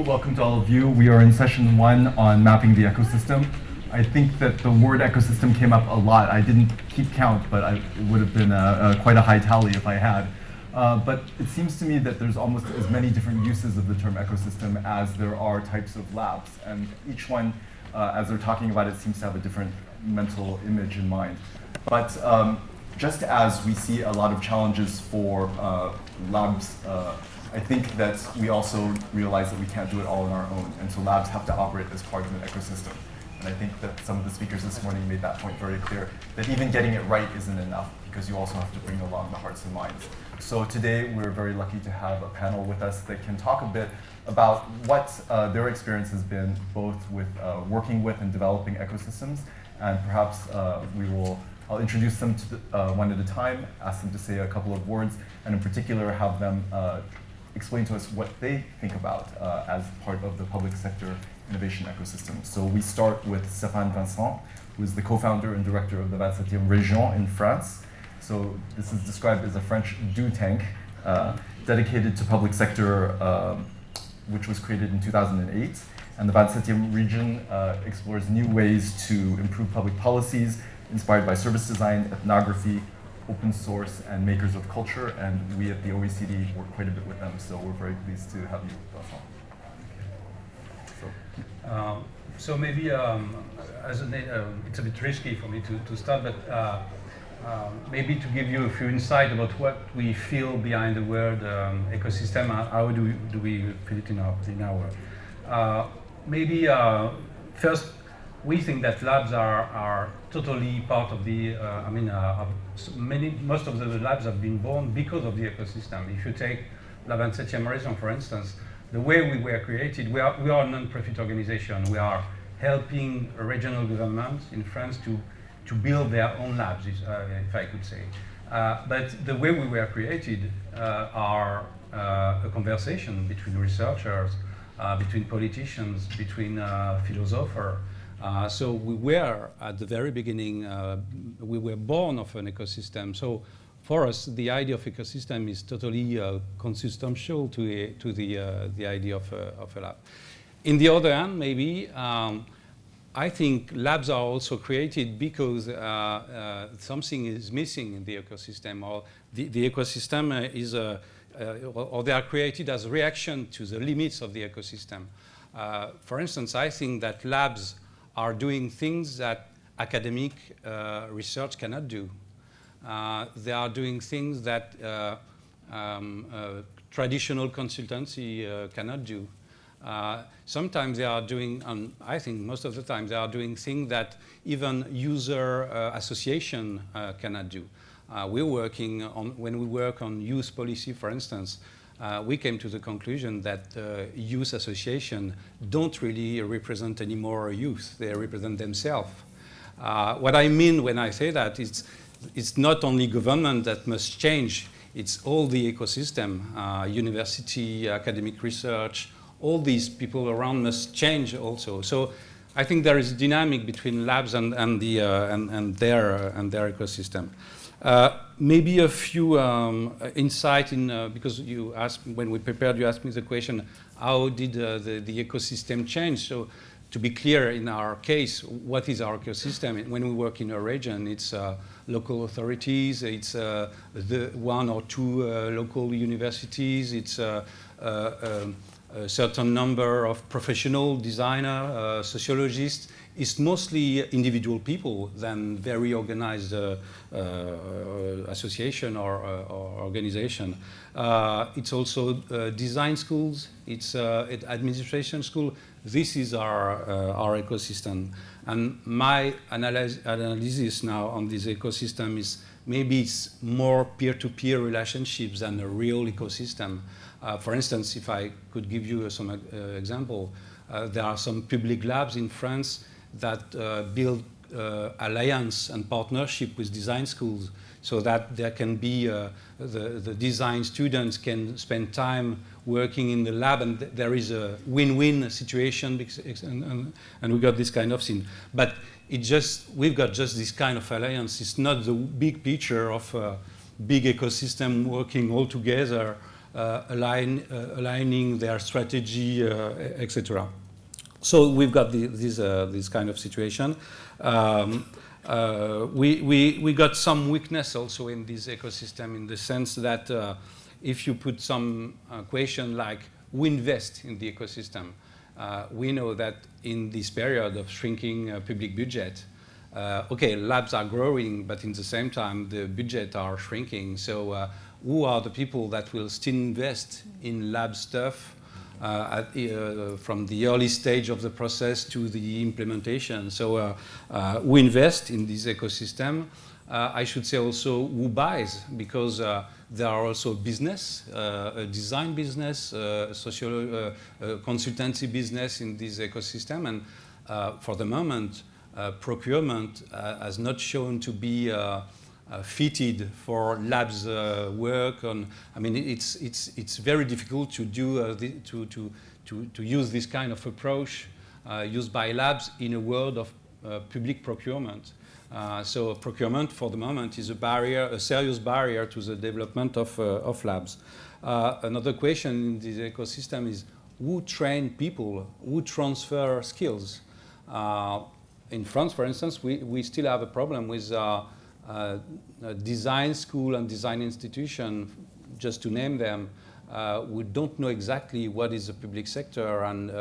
welcome to all of you. We are in session 1 on mapping the ecosystem. I think that the word ecosystem came up a lot. I didn't keep count, but it would have been quite a high tally if I had. But it seems to me that there's almost as many different uses of the term ecosystem as there are types of labs. And each one, as they're talking about it, seems to have a different mental image in mind. But just as we see a lot of challenges for labs, I think that we also realize that we can't do it all on our own, and so labs have to operate as part of an ecosystem. And I think that some of the speakers this morning made that point very clear, that even getting it right isn't enough, because you also have to bring along the hearts and minds. So today we're very lucky to have a panel with us that can talk a bit about what their experience has been, both with working with and developing ecosystems, and perhaps I'll introduce them to one at a time, ask them to say a couple of words, and in particular have them explain to us what they think about as part of the public sector innovation ecosystem. So we start with Stéphane Vincent, who is the co-founder and director of the 27e Région in France. So this is described as a French do tank dedicated to public sector, which was created in 2008. And the 27e region explores new ways to improve public policies inspired by service design, ethnography, open source, and makers of culture, and we at the OECD work quite a bit with them, so we're very pleased to have you, Vincent. So maybe it's a bit risky for me to start, but maybe to give you a few insights about what we feel behind the word ecosystem, how do we feel it in our work. Maybe first, we think that labs are totally part of the, most of the labs have been born because of the ecosystem. If you take La 27e Région, for instance, the way we were created, we are a non-profit organization. We are helping a regional government in France to build their own labs, if I could say. But the way we were created are a conversation between researchers, between politicians, between philosophers. So we were, at the very beginning, we were born of an ecosystem. So for us, the idea of ecosystem is totally consubstantial to the idea of a lab. In the other hand, maybe, I think labs are also created because something is missing in the ecosystem, or the ecosystem is, or they are created as a reaction to the limits of the ecosystem. For instance, I think that labs are doing things that academic research cannot do. They are doing things that traditional consultancy cannot do. Sometimes they are doing, I think most of the time, they are doing things that even user association cannot do. We're working on, when we work on youth policy, for instance, we came to the conclusion that youth associations don't really represent anymore youth. They represent themselves. What I mean when I say that is it's not only government that must change, it's all the ecosystem, university, academic research, all these people around must change also. So I think there is a dynamic between labs and their ecosystem. Maybe a few insight in, because you asked, when we prepared, you asked me the question, how did the ecosystem change? So to be clear, in our case, what is our ecosystem? When we work in a region, it's local authorities, it's the one or two local universities, it's a certain number of professional designer, sociologists. It's mostly individual people than very organized association or organization. It's also design schools, it's administration school. This is our ecosystem. And my analysis now on this ecosystem is maybe it's more peer-to-peer relationships than a real ecosystem. For instance, if I could give you some example, there are some public labs in France that build alliance and partnership with design schools, so that there can be the design students can spend time working in the lab, and there is a win-win situation, and we got this kind of thing. But we've got just this kind of alliance. It's not the big picture of a big ecosystem working all together aligning their strategy, etc. So we've got this kind of situation. We got some weakness also in this ecosystem, in the sense that if you put some question like who invest in the ecosystem, we know that in this period of shrinking public budget, okay, labs are growing, but in the same time the budget are shrinking. So who are the people that will still invest in lab stuff from the early stage of the process to the implementation? So we invest in this ecosystem. I should say also who buys, because there are also business, a design business, social consultancy business in this ecosystem. And for the moment, procurement has not shown to be fitted for labs work on. I mean, it's very difficult to do to use this kind of approach used by labs in a world of public procurement. So procurement for the moment is a serious barrier to the development of labs. Another question in this ecosystem is who train people, who transfer skills. In France, for instance, we still have a problem with design school and design institution, just to name them. We don't know exactly what is the public sector, and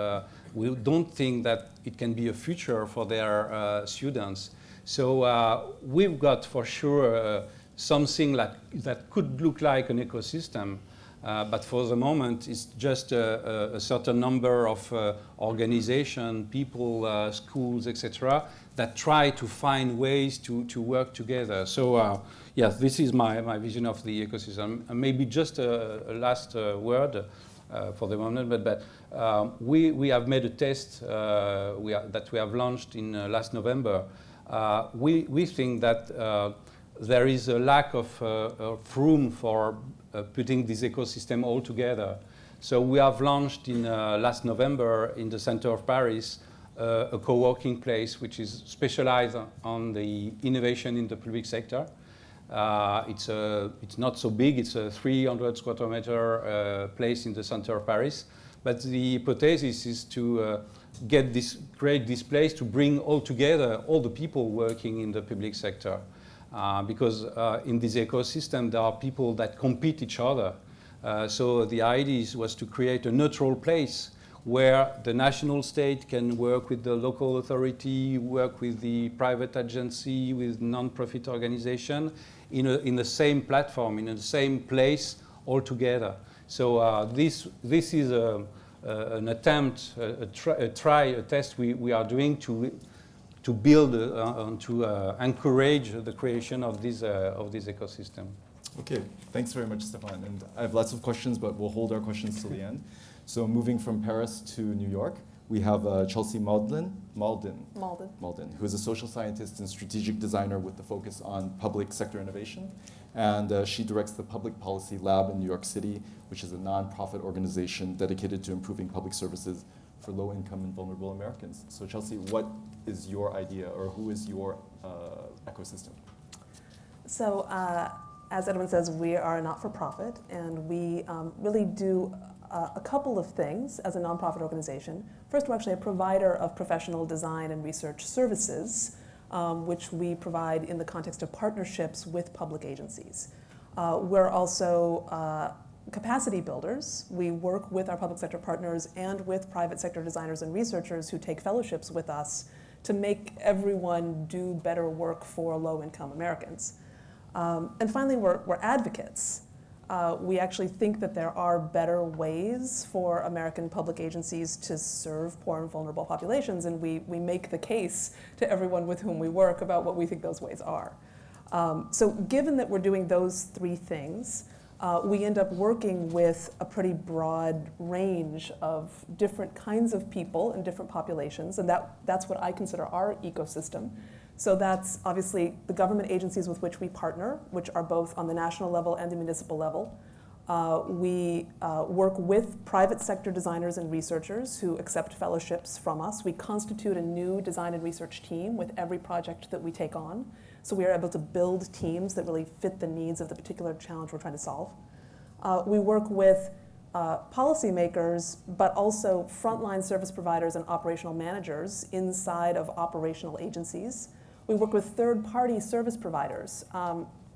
we don't think that it can be a future for their students. So we've got for sure something that could look like an ecosystem, but for the moment it's just a certain number of organizations, people, schools, etc., that try to find ways to work together. So yes, this is my vision of the ecosystem. And maybe just a last word for the moment, but we have made a test that we have launched in last November. We think that there is a lack of room for putting this ecosystem all together. So we have launched in last November in the center of Paris a co-working place which is specialized on the innovation in the public sector. It's not so big, it's a 300 square meter place in the center of Paris. But the hypothesis is to create this place to bring all together all the people working in the public sector. Because in this ecosystem there are people that compete each other. So the idea was to create a neutral place where the national state can work with the local authority, work with the private agency, with non-profit organization in the same platform, in the same place all together. So this is an attempt, a test we are doing to build to encourage the creation of this ecosystem. Okay, thanks very much, Stéphane. And I have lots of questions, but we'll hold our questions till the end. So moving from Paris to New York, we have Chelsea Mauldin, who is a social scientist and strategic designer with the focus on public sector innovation. And she directs the Public Policy Lab in New York City, which is a nonprofit organization dedicated to improving public services for low-income and vulnerable Americans. So Chelsea, what is your idea, or who is your ecosystem? So as Edwin says, we are a not-for-profit, and we really do a couple of things as a nonprofit organization. First, we're actually a provider of professional design and research services, which we provide in the context of partnerships with public agencies. We're also capacity builders. We work with our public sector partners and with private sector designers and researchers who take fellowships with us to make everyone do better work for low-income Americans. And finally, we're advocates. We actually think that there are better ways for American public agencies to serve poor and vulnerable populations, and we make the case to everyone with whom we work about what we think those ways are. So given that we're doing those three things, we end up working with a pretty broad range of different kinds of people and different populations, and that's what I consider our ecosystem. So that's obviously the government agencies with which we partner, which are both on the national level and the municipal level. We work with private sector designers and researchers who accept fellowships from us. We constitute a new design and research team with every project that we take on. So we are able to build teams that really fit the needs of the particular challenge we're trying to solve. We work with policymakers, but also frontline service providers and operational managers inside of operational agencies. We work with third-party service providers,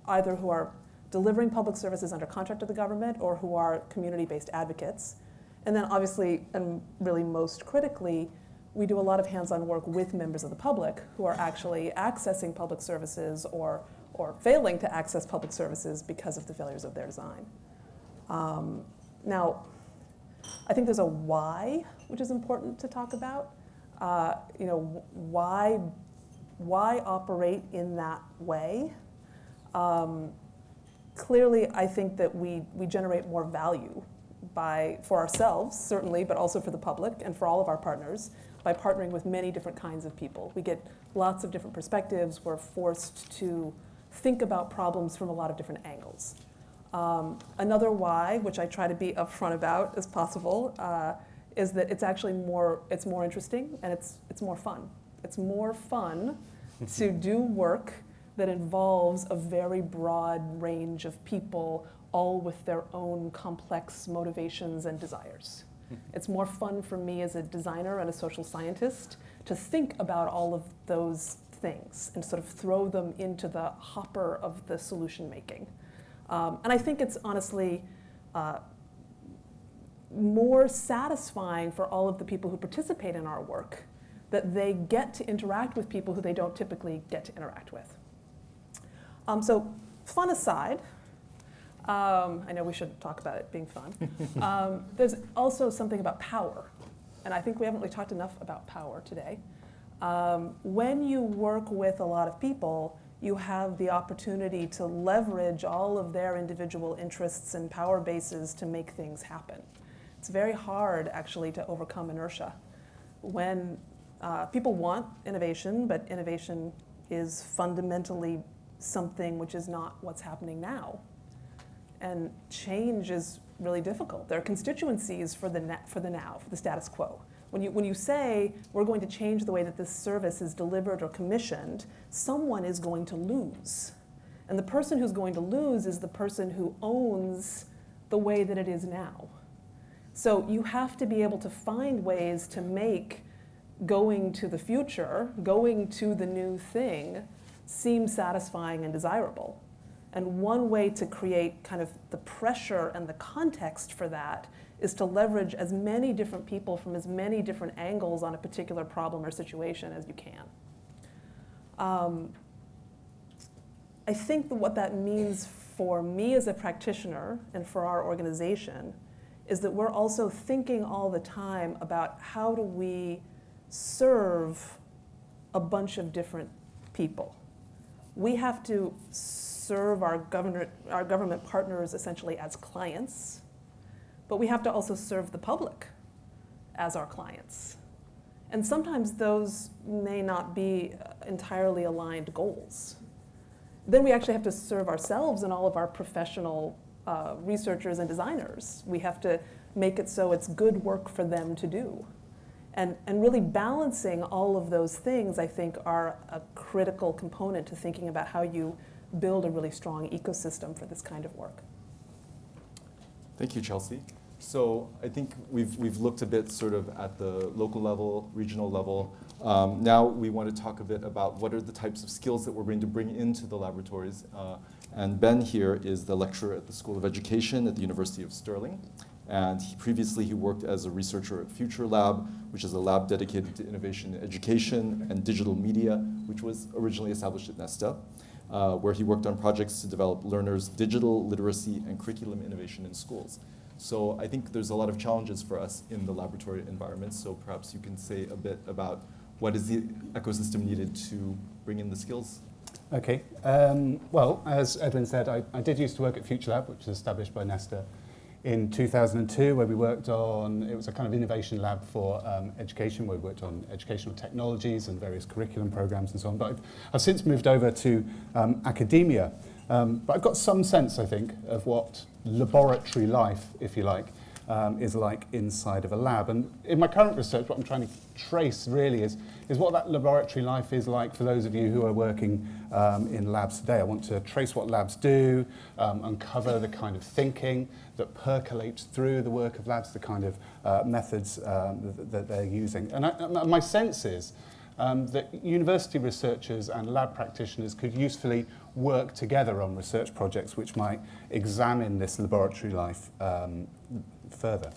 either who are delivering public services under contract of the government or who are community-based advocates. And then obviously, and really most critically, we do a lot of hands-on work with members of the public who are actually accessing public services or failing to access public services because of the failures of their design. Now, I think there's a why, which is important to talk about. Why operate in that way? Clearly, I think that we generate more value for ourselves, certainly, but also for the public and for all of our partners, by partnering with many different kinds of people. We get lots of different perspectives. We're forced to think about problems from a lot of different angles. Another why, which I try to be upfront about as possible, is that it's actually more interesting and it's more fun. It's more fun to do work that involves a very broad range of people, all with their own complex motivations and desires. It's more fun for me as a designer and a social scientist to think about all of those things and sort of throw them into the hopper of the solution making. And I think it's honestly more satisfying for all of the people who participate in our work that they get to interact with people who they don't typically get to interact with. So fun aside, I know we should talk about it being fun. There's also something about power, and I think we haven't really talked enough about power today. When you work with a lot of people, you have the opportunity to leverage all of their individual interests and power bases to make things happen. It's very hard, actually, to overcome inertia. When people want innovation, but innovation is fundamentally something which is not what's happening now. And change is really difficult. There are constituencies for the now, for the status quo. When you say, we're going to change the way that this service is delivered or commissioned, someone is going to lose. And the person who's going to lose is the person who owns the way that it is now. So you have to be able to find ways to make going to the future, going to the new thing, seem satisfying and desirable. And one way to create kind of the pressure and the context for that is to leverage as many different people from as many different angles on a particular problem or situation as you can. I think that what that means for me as a practitioner and for our organization is that we're also thinking all the time about how do we serve a bunch of different people. We have to serve our government partners essentially as clients, but we have to also serve the public as our clients. And sometimes those may not be entirely aligned goals. Then we actually have to serve ourselves and all of our professional researchers and designers. We have to make it so it's good work for them to do. And really balancing all of those things, I think, are a critical component to thinking about how you build a really strong ecosystem for this kind of work. Thank you, Chelsea. So I think we've looked a bit sort of at the local level, regional level. Now we want to talk a bit about what are the types of skills that we're going to bring into the laboratories. And Ben here is the lecturer at the School of Education at the University of Stirling. And previously he worked as a researcher at Future Lab, which is a lab dedicated to innovation in education and digital media, which was originally established at Nesta, where he worked on projects to develop learners' digital literacy and curriculum innovation in schools. So I think there's a lot of challenges for us in the laboratory environment, so perhaps you can say a bit about what is the ecosystem needed to bring in the skills? Okay, well, as Edwin said, I did used to work at Future Lab, which was established by Nesta in 2002, where we worked on, it was a kind of innovation lab for education, where we worked on educational technologies and various curriculum programs and so on. But I've since moved over to academia. But I've got some sense, I think, of what laboratory life, if you like, is like inside of a lab. And in my current research, what I'm trying to trace really is is what that laboratory life is like for those of you who are working in labs today. I want to trace what labs do, uncover the kind of thinking that percolates through the work of labs, the kind of methods that they're using. And my sense is that university researchers and lab practitioners could usefully work together on research projects which might examine this laboratory life further.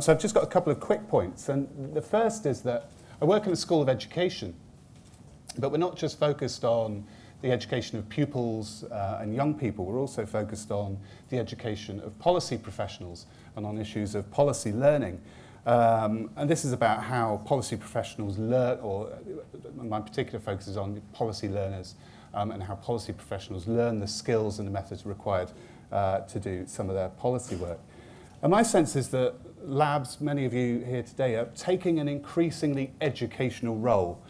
So I've just got a couple of quick points, and the first is that I work in the School of Education, but we're not just focused on the education of pupils and young people, we're also focused on the education of policy professionals and on issues of policy learning. And this is about how policy professionals learn, or my particular focus is on policy learners and how policy professionals learn the skills and the methods required to do some of their policy work. And my sense is that labs, many of you here today, are taking an increasingly educational role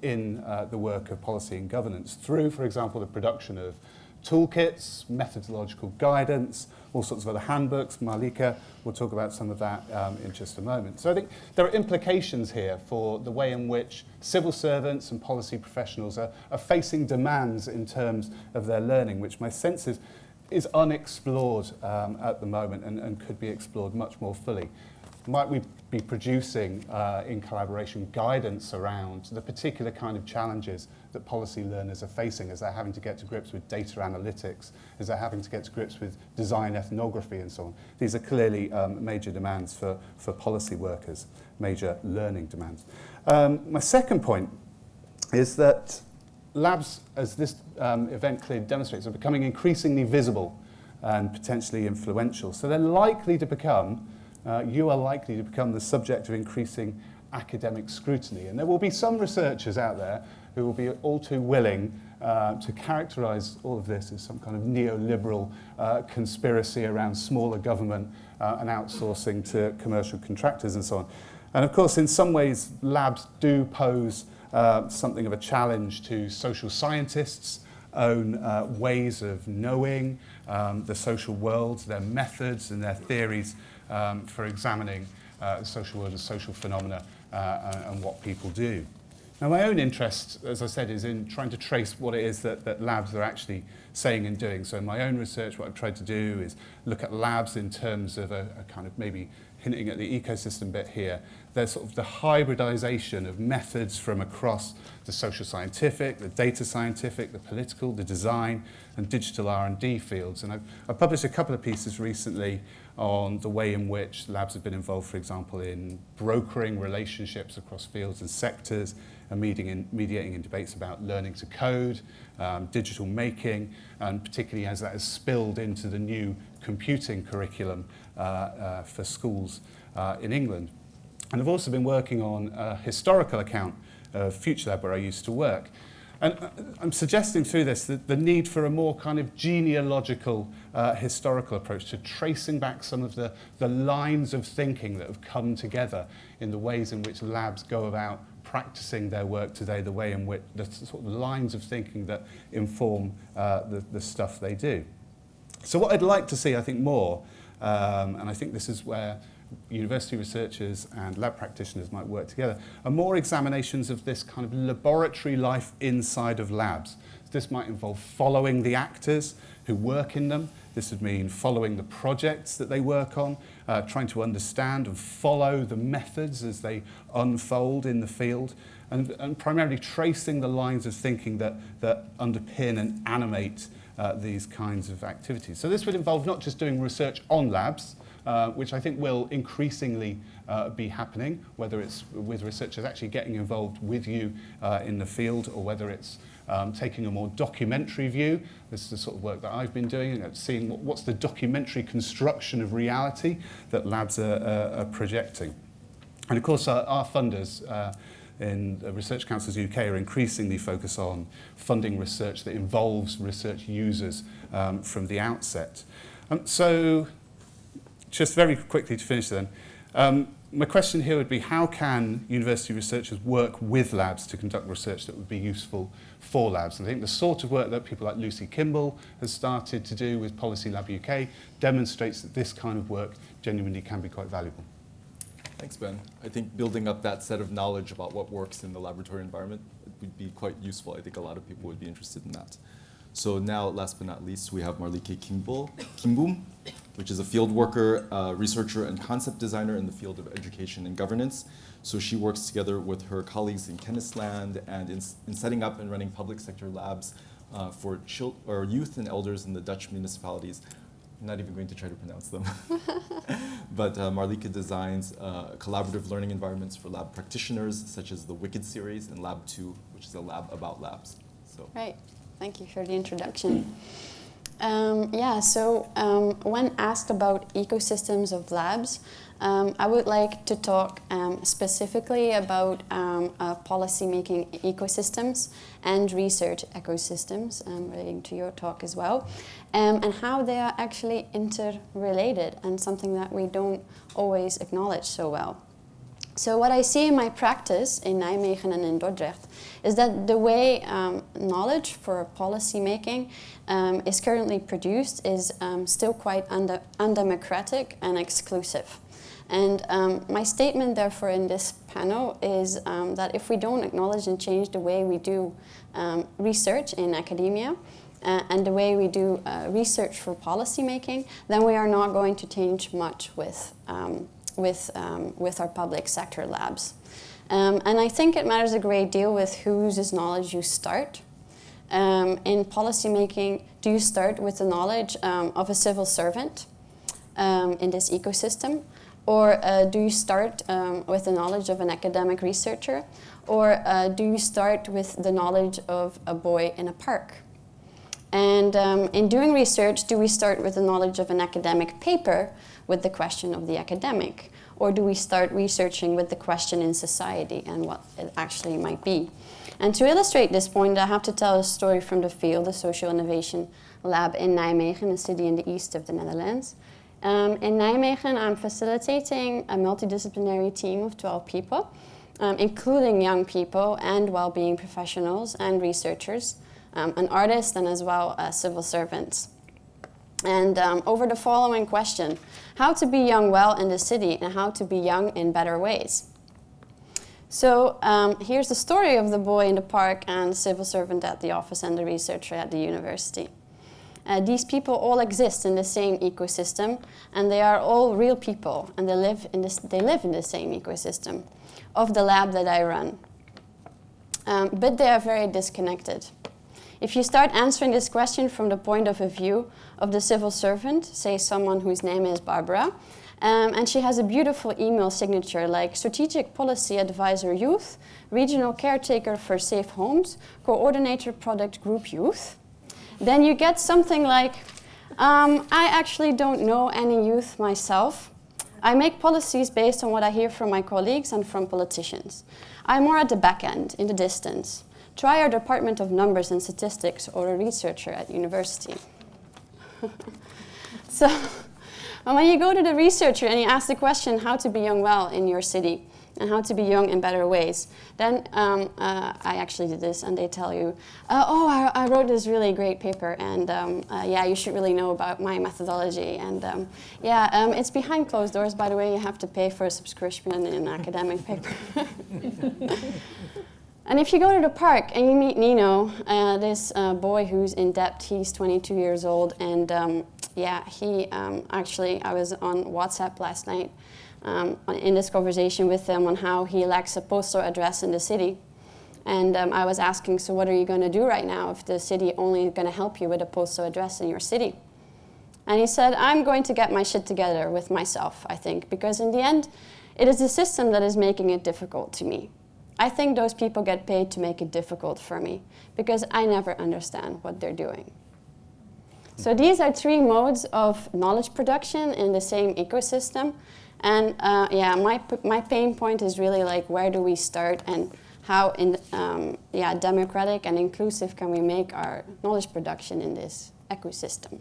in the work of policy and governance through, for example, the production of toolkits, methodological guidance, all sorts of other handbooks. Marlieke will talk about some of that in just a moment. So I think there are implications here for the way in which civil servants and policy professionals are facing demands in terms of their learning, which my sense is unexplored at the moment and could be explored much more fully. Might we be producing, in collaboration, guidance around the particular kind of challenges that policy learners are facing as they're having to get to grips with data analytics, as they're having to get to grips with design ethnography and so on. These are clearly major demands for policy workers, major learning demands. My second point is that labs, as this event clearly demonstrates, are becoming increasingly visible and potentially influential. So they're likely to become, you are likely to become the subject of increasing academic scrutiny. And there will be some researchers out there who will be all too willing to characterize all of this as some kind of neoliberal conspiracy around smaller government and outsourcing to commercial contractors and so on. And of course, in some ways, labs do pose something of a challenge to social scientists' own ways of knowing the social world, their methods and their theories for examining the social world and social phenomena and what people do. Now, my own interest, as I said, is in trying to trace what it is that labs are actually saying and doing. So in my own research, what I've tried to do is look at labs in terms of a kind of maybe hinting at the ecosystem bit here. There's sort of the hybridization of methods from across the social scientific, the data scientific, the political, the design, and digital R&D fields. And I've published a couple of pieces recently on the way in which labs have been involved, for example, in brokering relationships across fields and sectors, and mediating in debates about learning to code, digital making, and particularly as that has spilled into the new computing curriculum for schools in England. And I've also been working on a historical account of FutureLab, where I used to work. And I'm suggesting through this that the need for a more kind of genealogical historical approach to tracing back some of the lines of thinking that have come together in the ways in which labs go about practicing their work today, the way in which the sort of lines of thinking that inform the stuff they do. So what I'd like to see, I think, more, and I think this is where university researchers and lab practitioners might work together, are more examinations of this kind of laboratory life inside of labs. This might involve following the actors who work in them. This would mean following the projects that they work on, trying to understand and follow the methods as they unfold in the field, and primarily tracing the lines of thinking that underpin and animate these kinds of activities. So this would involve not just doing research on labs, which I think will increasingly be happening, whether it's with researchers actually getting involved with you in the field, or whether it's taking a more documentary view. This is the sort of work that I've been doing, seeing what's the documentary construction of reality that labs are projecting. And of course, our funders in Research Councils UK are increasingly focused on funding research that involves research users from the outset. So just very quickly to finish then, my question here would be, how can university researchers work with labs to conduct research that would be useful for labs? And I think the sort of work that people like Lucy Kimball has started to do with Policy Lab UK demonstrates that this kind of work genuinely can be quite valuable. Thanks, Ben. I think building up that set of knowledge about what works in the laboratory environment would be quite useful. I think a lot of people would be interested in that. So now, last but not least, we have Marlieke Kieboom, which is a field worker, researcher, and concept designer in the field of education and governance. So she works together with her colleagues in Kennisland and in setting up and running public sector labs for youth and elders in the Dutch municipalities. I'm not even going to try to pronounce them. But Marlieke designs collaborative learning environments for lab practitioners, such as the Wicked series and Lab 2, which is a lab about labs. So. Right. Thank you for the introduction. When asked about ecosystems of labs, I would like to talk specifically about policy-making ecosystems and research ecosystems, relating to your talk as well, and how they are actually interrelated and something that we don't always acknowledge so well. So what I see in my practice in Nijmegen and in Dordrecht is that the way knowledge for policy making is currently produced is still quite undemocratic and exclusive. And my statement therefore in this panel is that if we don't acknowledge and change the way we do research in academia and the way we do research for policy making, then we are not going to change much with our public sector labs. And I think it matters a great deal with whose knowledge you start. In policymaking, do you start with the knowledge of a civil servant in this ecosystem? Or do you start with the knowledge of an academic researcher? Or do you start with the knowledge of a boy in a park? And in doing research, do we start with the knowledge of an academic paper with the question of the academic? Or do we start researching with the question in society and what it actually might be? And to illustrate this point, I have to tell a story from the field, the Social Innovation Lab in Nijmegen, a city in the east of the Netherlands. In Nijmegen, I'm facilitating a multidisciplinary team of 12 people, including young people and well-being professionals and researchers, an artist and as well civil servants. And over the following question, how to be young well in the city and how to be young in better ways. So here's the story of the boy in the park and the civil servant at the office and the researcher at the university. These people all exist in the same ecosystem, and they are all real people, and they live in the same ecosystem of the lab that I run. But they are very disconnected. If you start answering this question from the point of view of the civil servant, say someone whose name is Barbara, and she has a beautiful email signature like Strategic Policy Advisor Youth, Regional Caretaker for Safe Homes, Coordinator Product Group Youth, then you get something like, I actually don't know any youth myself. I make policies based on what I hear from my colleagues and from politicians. I'm more at the back end, in the distance. Try our Department of Numbers and Statistics or a researcher at university. So when you go to the researcher and you ask the question how to be young well in your city and how to be young in better ways, then I actually did this and they tell you, I wrote this really great paper and yeah, you should really know about my methodology. And it's behind closed doors, by the way, you have to pay for a subscription in an academic paper. And if you go to the park and you meet Nino, this boy who's in debt, he's 22 years old, and he actually, I was on WhatsApp last night in this conversation with him on how he lacks a postal address in the city. And I was asking, so what are you going to do right now if the city only going to help you with a postal address in your city? And he said, I'm going to get my shit together with myself, I think, because in the end, it is the system that is making it difficult to me. I think those people get paid to make it difficult for me because I never understand what they're doing. So these are three modes of knowledge production in the same ecosystem. And my pain point is really like, where do we start and how democratic and inclusive can we make our knowledge production in this ecosystem?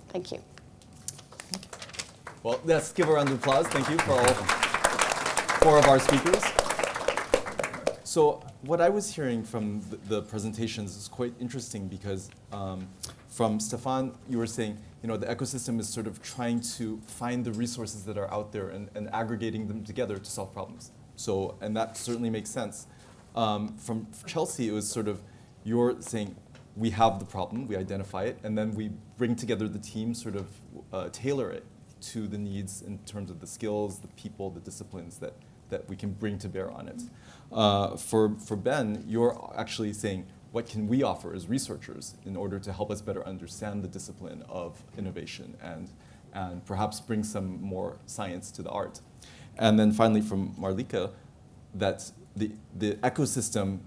Thank you. Well, let's give a round of applause. Thank you for all four of our speakers. So what I was hearing from the presentations is quite interesting because from Stéphane, you were saying, the ecosystem is sort of trying to find the resources that are out there and aggregating them together to solve problems. So, and that certainly makes sense. From Chelsea, it was sort of, you're saying, we have the problem, we identify it, and then we bring together the team, sort of tailor it to the needs in terms of the skills, the people, the disciplines that we can bring to bear on it. For Ben, you're actually saying, what can we offer as researchers in order to help us better understand the discipline of innovation and perhaps bring some more science to the art? And then finally from Marlieke, that the ecosystem,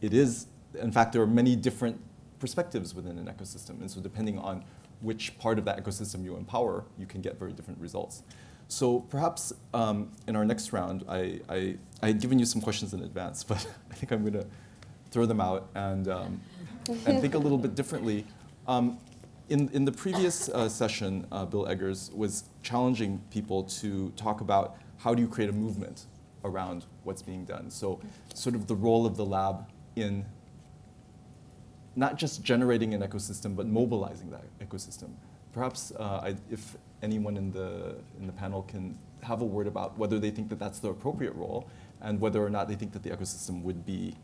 it is, in fact, there are many different perspectives within an ecosystem. And so depending on which part of that ecosystem you empower, you can get very different results. So perhaps in our next round, I had given you some questions in advance, but I think I'm going to throw them out and think a little bit differently. In the previous session, Bill Eggers was challenging people to talk about how do you create a movement around what's being done. So sort of the role of the lab in not just generating an ecosystem, but mobilizing that ecosystem. Perhaps if anyone in the panel can have a word about whether they think that that's the appropriate role and whether or not they think that the ecosystem would be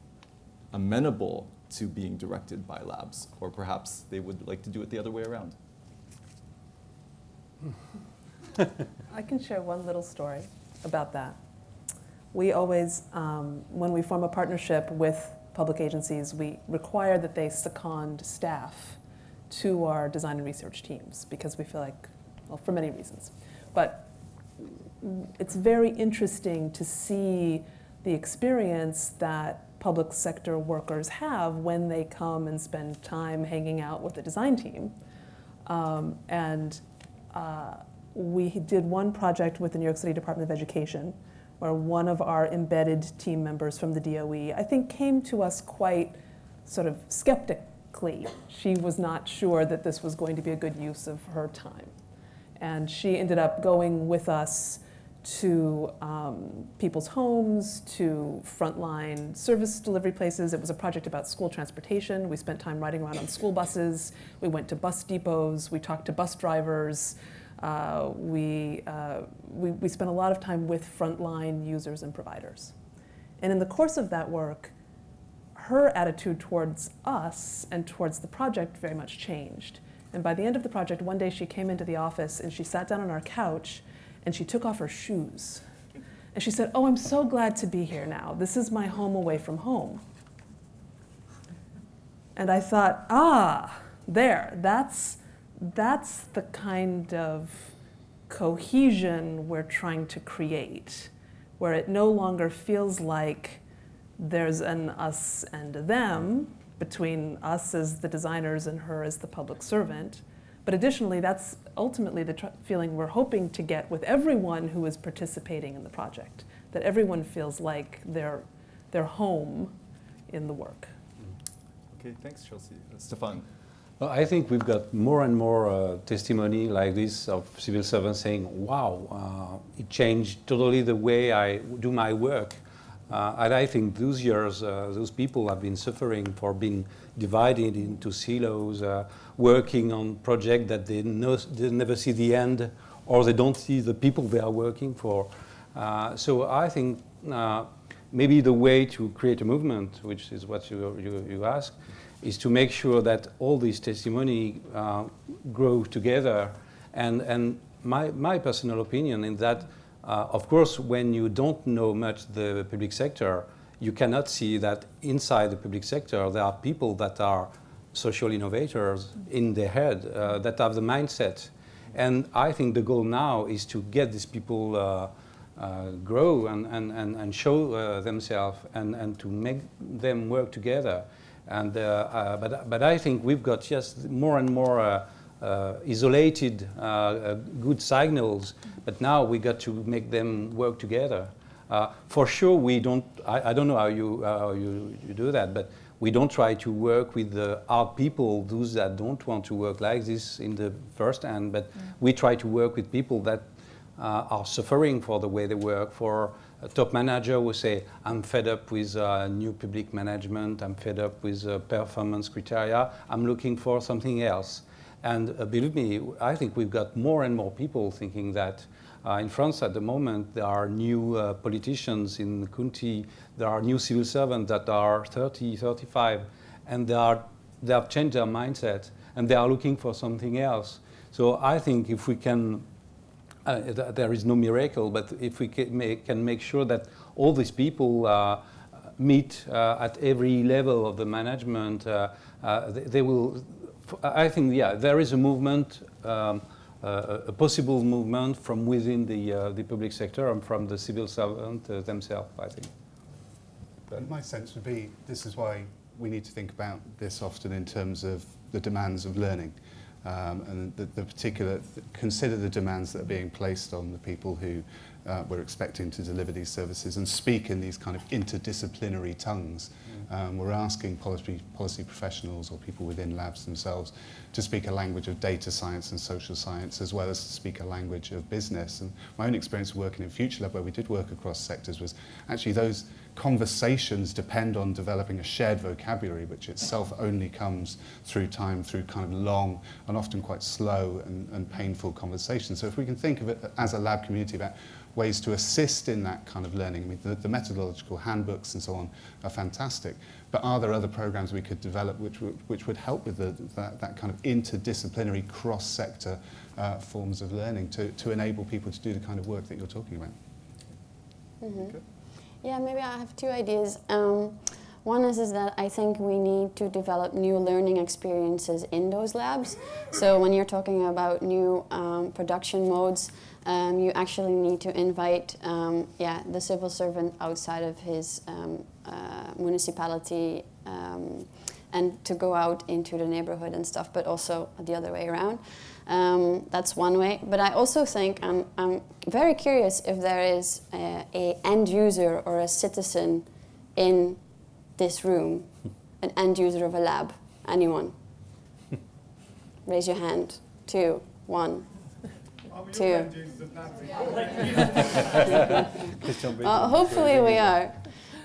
amenable to being directed by labs, or perhaps they would like to do it the other way around. I can share one little story about that. We always, when we form a partnership with public agencies, we require that they second staff to our design and research teams because we feel like, well, for many reasons. But it's very interesting to see the experience that public sector workers have when they come and spend time hanging out with the design team. We did one project with the New York City Department of Education where one of our embedded team members from the DOE, I think, came to us quite sort of skeptically. She was not sure that this was going to be a good use of her time. And she ended up going with us to people's homes, to frontline service delivery places. It was a project about school transportation. We spent time riding around on school buses. We went to bus depots. We talked to bus drivers. We spent a lot of time with frontline users and providers. And in the course of that work, her attitude towards us and towards the project very much changed. And by the end of the project, one day she came into the office and she sat down on our couch and she took off her shoes. And she said, "Oh, I'm so glad to be here now. This is my home away from home." And I thought, that's the kind of cohesion we're trying to create, where it no longer feels like there's an us and a them between us as the designers and her as the public servant. But additionally, that's ultimately the feeling we're hoping to get with everyone who is participating in the project, that everyone feels like they're home in the work. Okay, thanks, Chelsea. Stéphane. Well, I think we've got more and more testimony like this of civil servants saying, wow, it changed totally the way I do my work. And I think those years, those people have been suffering for being divided into silos, working on projects that they never see the end, or they don't see the people they are working for. So I think maybe the way to create a movement, which is what you ask, is to make sure that all these testimony grow together. And my personal opinion is that, of course, when you don't know much the public sector, you cannot see that inside the public sector there are people that are social innovators in their head, that have the mindset. And I think the goal now is to get these people grow and show themselves and to make them work together. And but I think we've got just more and more isolated good signals, but now we got to make them work together. For sure, we don't. I don't know how you do that, but we don't try to work with the hard people, those that don't want to work like this in the first hand. But we try to work with people that are suffering for the way they work, for a top manager who say, I'm fed up with new public management, I'm fed up with performance criteria, I'm looking for something else. And believe me, I think we've got more and more people thinking that. In France at the moment, there are new politicians in the county, there are new civil servants that are 30, 35, and they have changed their mindset, and they are looking for something else. So I think if we can, there is no miracle, but if we can make sure that all these people meet at every level of the management, they will, I think, yeah, there is a movement, a possible movement from within the public sector and from the civil servant themselves, I think. But my sense would be this is why we need to think about this often in terms of the demands of learning. And the particular, consider the demands that are being placed on the people who we're expecting to deliver these services and speak in these kind of interdisciplinary tongues. We're asking policy professionals or people within labs themselves to speak a language of data science and social science, as well as to speak a language of business. And my own experience working in Future Lab, where we did work across sectors, was actually those conversations depend on developing a shared vocabulary, which itself only comes through time, through kind of long and often quite slow and painful conversations. So if we can think of it as a lab community about ways to assist in that kind of learning, I mean, the methodological handbooks and so on are fantastic, but are there other programs we could develop which would help with that kind of interdisciplinary cross-sector forms of learning to enable people to do the kind of work that you're talking about? Mm-hmm. Okay. Yeah, maybe I have two ideas. One is that I think we need to develop new learning experiences in those labs. So when you're talking about new production modes, you actually need to invite the civil servant outside of his municipality and to go out into the neighborhood and stuff, but also the other way around. That's one way. But I also think I'm very curious if there is a end user or a citizen in this room, an end user of a lab. Anyone? Raise your hand. 2, 1, 2. Hopefully we are.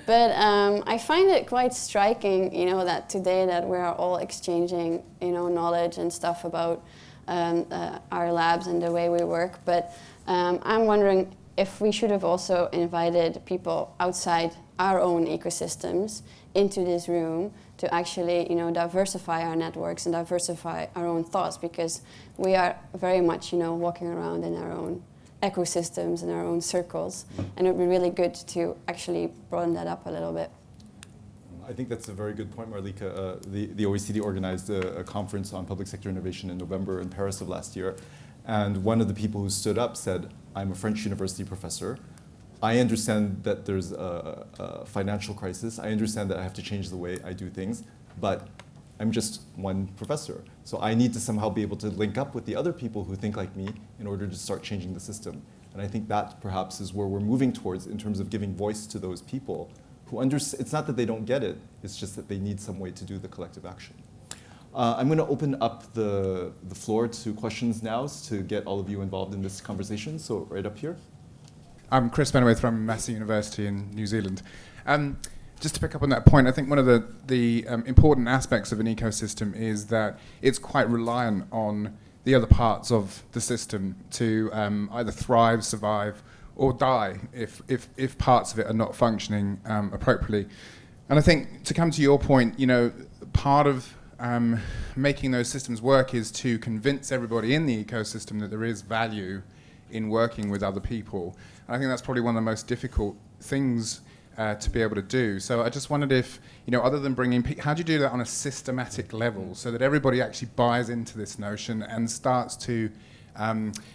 But I find it quite striking, that today that we are all exchanging, knowledge and stuff about our labs and the way we work. But I'm wondering if we should have also invited people outside our own ecosystems into this room to actually, diversify our networks and diversify our own thoughts, because we are very much, walking around in our own ecosystems and our own circles, and it would be really good to actually broaden that up a little bit. I think that's a very good point, Marlieke. The OECD organized a conference on public sector innovation in November in Paris of last year, and one of the people who stood up said, I'm a French university professor. I understand that there's a financial crisis. I understand that I have to change the way I do things, but I'm just one professor. So I need to somehow be able to link up with the other people who think like me in order to start changing the system. And I think that perhaps is where we're moving towards in terms of giving voice to those people who understand. It's not that they don't get it, it's just that they need some way to do the collective action. I'm going to open up the floor to questions now to get all of you involved in this conversation. So right up here. I'm Chris Benowith from Massey University in New Zealand. Just to pick up on that point, I think one of the important aspects of an ecosystem is that it's quite reliant on the other parts of the system to either thrive, survive, or die if parts of it are not functioning appropriately. And I think, to come to your point, part of making those systems work is to convince everybody in the ecosystem that there is value in working with other people. And I think that's probably one of the most difficult things to be able to do. So I just wondered if, other than bringing how do you do that on a systematic level so that everybody actually buys into this notion and starts to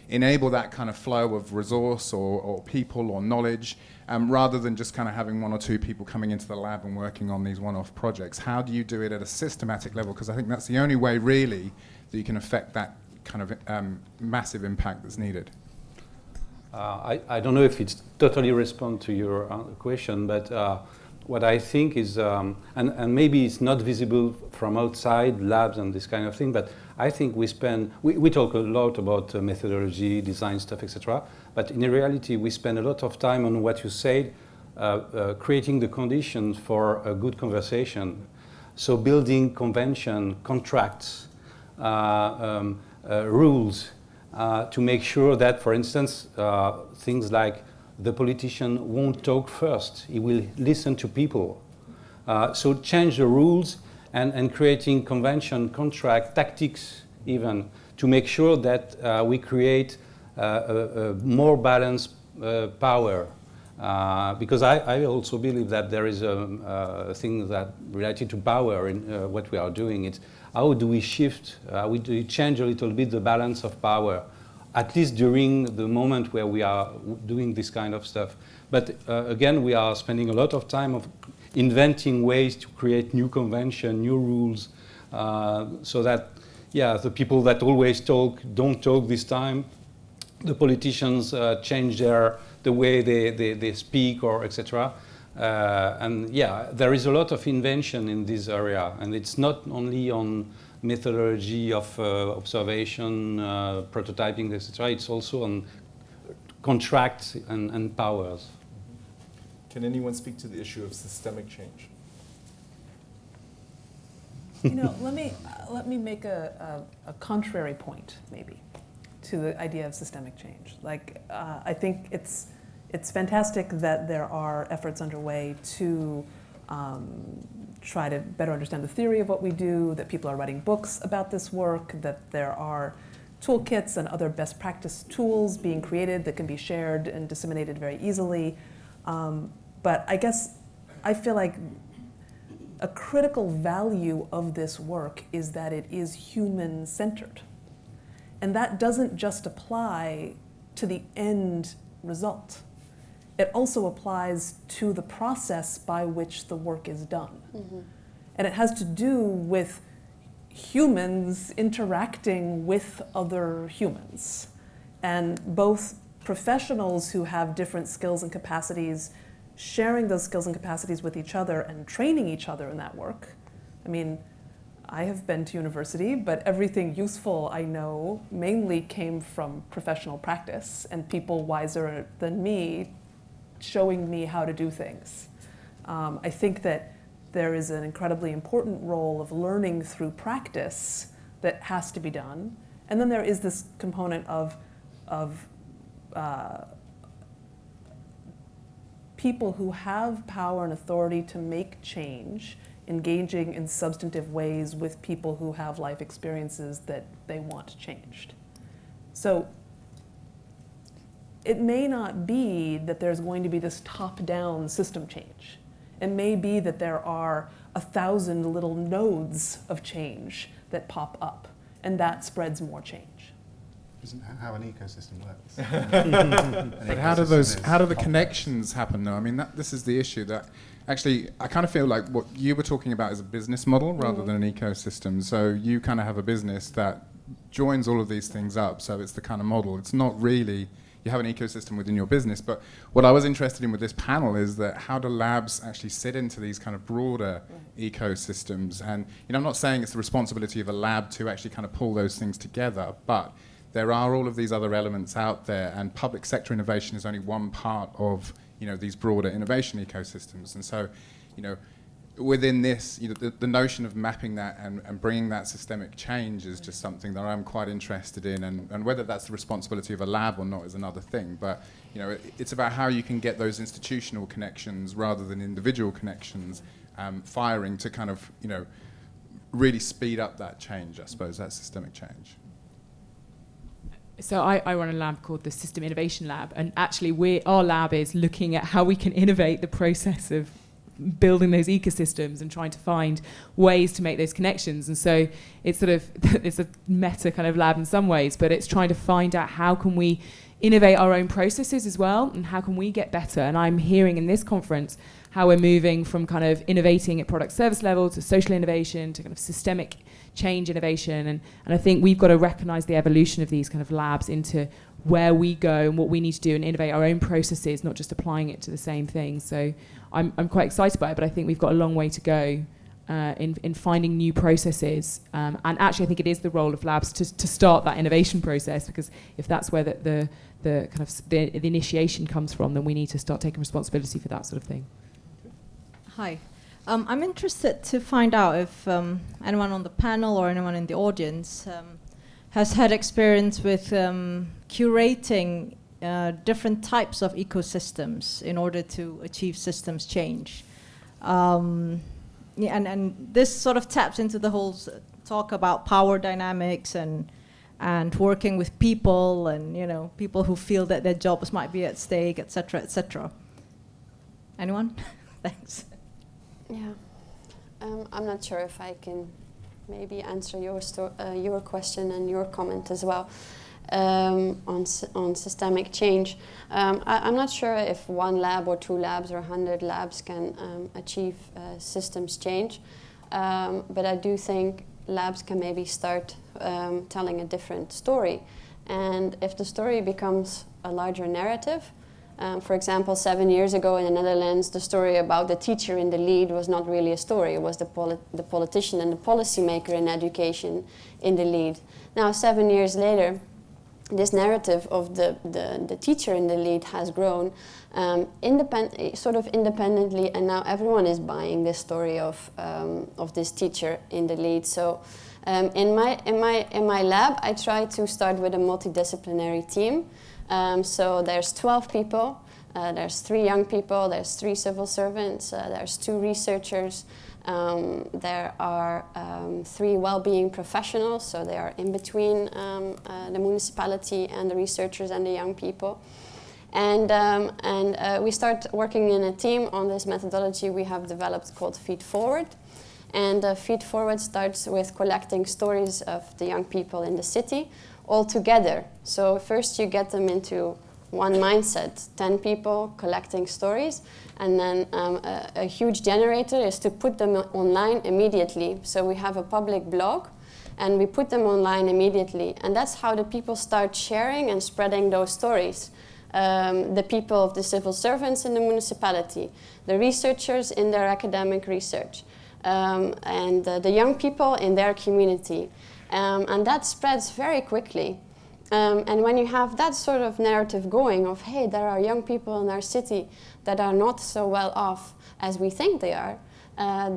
enable that kind of flow of resource or people or knowledge, rather than just kind of having one or two people coming into the lab and working on these one-off projects? How do you do it at a systematic level? Because I think that's the only way really that you can affect that kind of massive impact that's needed. I don't know if it's totally respond to your question, but what I think is, and maybe it's not visible from outside labs and this kind of thing, but I think we talk a lot about methodology, design stuff, etc. But in reality, we spend a lot of time on what you said, creating the conditions for a good conversation. So building convention, contracts, rules, to make sure that, for instance, things like the politician won't talk first, he will listen to people. So change the rules and creating convention, contract, tactics even, to make sure that we create a more balanced power. Because I also believe that there is a thing that related to power in what we are doing. It's how do we shift, how do we change a little bit the balance of power, at least during the moment where we are doing this kind of stuff. But again, we are spending a lot of time of inventing ways to create new convention, new rules, so that, yeah, the people that always talk don't talk this time. The politicians change the way they speak, or etc. And yeah, there is a lot of invention in this area, and it's not only on methodology of observation, prototyping, etc. It's also on contracts and powers. Can anyone speak to the issue of systemic change? You know, let me make a contrary point, maybe, to the idea of systemic change. Like, I think it's fantastic that there are efforts underway to try to better understand the theory of what we do, that people are writing books about this work, that there are toolkits and other best practice tools being created that can be shared and disseminated very easily. But I guess I feel like a critical value of this work is that it is human-centered. And that doesn't just apply to the end result. It also applies to the process by which the work is done. Mm-hmm. And it has to do with humans interacting with other humans. And both professionals who have different skills and capacities, sharing those skills and capacities with each other and training each other in that work. I mean, I have been to university, but everything useful I know mainly came from professional practice and people wiser than me showing me how to do things. I think that there is an incredibly important role of learning through practice that has to be done. And then there is this component of people who have power and authority to make change, engaging in substantive ways with people who have life experiences that they want changed. So it may not be that there's going to be this top-down system change. It may be that there are 1,000 little nodes of change that pop up, and that spreads more change. Isn't that how an ecosystem works? But how do the connections happen though? I mean, this is the issue that actually I kind of feel like what you were talking about is a business model rather than an ecosystem. So you kind of have a business that joins all of these things up. So it's the kind of model. It's not really, you have an ecosystem within your business. But what I was interested in with this panel is that how do labs actually sit into these kind of broader ecosystems? And I'm not saying it's the responsibility of a lab to actually kind of pull those things together, but there are all of these other elements out there, and public sector innovation is only one part of these broader innovation ecosystems. And so, within this, the notion of mapping that and bringing that systemic change is just something that I'm quite interested in. And whether that's the responsibility of a lab or not is another thing. But it's about how you can get those institutional connections rather than individual connections firing to kind of really speed up that change. I suppose that systemic change. So I run a lab called the System Innovation Lab, and actually our lab is looking at how we can innovate the process of building those ecosystems and trying to find ways to make those connections. And so it's it's a meta kind of lab in some ways, but it's trying to find out how can we innovate our own processes as well, and how can we get better. And I'm hearing in this conference how we're moving from kind of innovating at product service level to social innovation to kind of systemic change innovation. And I think we've got to recognize the evolution of these kind of labs into where we go and what we need to do and innovate our own processes, not just applying it to the same thing. So I'm quite excited by it, but I think we've got a long way to go in finding new processes. And actually, I think it is the role of labs to start that innovation process, because if that's where the kind of the initiation comes from, then we need to start taking responsibility for that sort of thing. Hi. I'm interested to find out if anyone on the panel or anyone in the audience has had experience with curating different types of ecosystems in order to achieve systems change. Yeah, and this sort of taps into the whole talk about power dynamics and working with people and, you know, people who feel that their jobs might be at stake, et cetera, et cetera. Anyone? Thanks. Yeah, I'm not sure if I can maybe answer your question and your comment as well on systemic change. I'm not sure if one lab or two labs or 100 labs can achieve systems change, but I do think labs can maybe start telling a different story. And if the story becomes a larger narrative, for example, 7 years ago in the Netherlands, the story about the teacher in the lead was not really a story. It was the politician and the policymaker in education in the lead. Now, 7 years later, this narrative of the teacher in the lead has grown sort of independently, and now everyone is buying this story of this teacher in the lead. So in my lab, I try to start with a multidisciplinary team. So there's 12 people, there's 3 young people, there's 3 civil servants, there's 2 researchers, there are 3 well-being professionals, so they are in between the municipality and the researchers and the young people. And we start working in a team on this methodology we have developed called Feed Forward. And Feed Forward starts with collecting stories of the young people in the city all together. So first you get them into one mindset, 10 people collecting stories, and then a huge generator is to put them online immediately. So we have a public blog and we put them online immediately, and that's how the people start sharing and spreading those stories. The people of the civil servants in the municipality, the researchers in their academic research, and the young people in their community. And that spreads very quickly. And when you have that sort of narrative going of, hey, there are young people in our city that are not so well off as we think they are,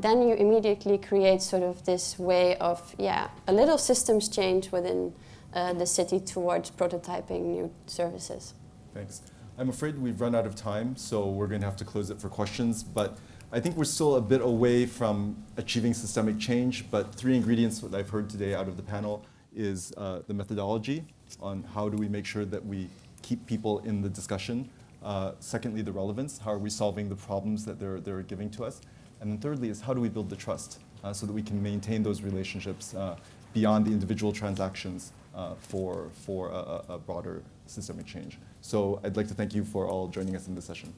then you immediately create sort of this way of, a little systems change within the city towards prototyping new services. Thanks. I'm afraid we've run out of time, so we're going to have to close it for questions. But I think we're still a bit away from achieving systemic change, but 3 ingredients that I've heard today out of the panel is the methodology on how do we make sure that we keep people in the discussion. Secondly, the relevance, how are we solving the problems that they're giving to us. And then thirdly is how do we build the trust so that we can maintain those relationships beyond the individual transactions for a broader systemic change. So I'd like to thank you for all joining us in this session.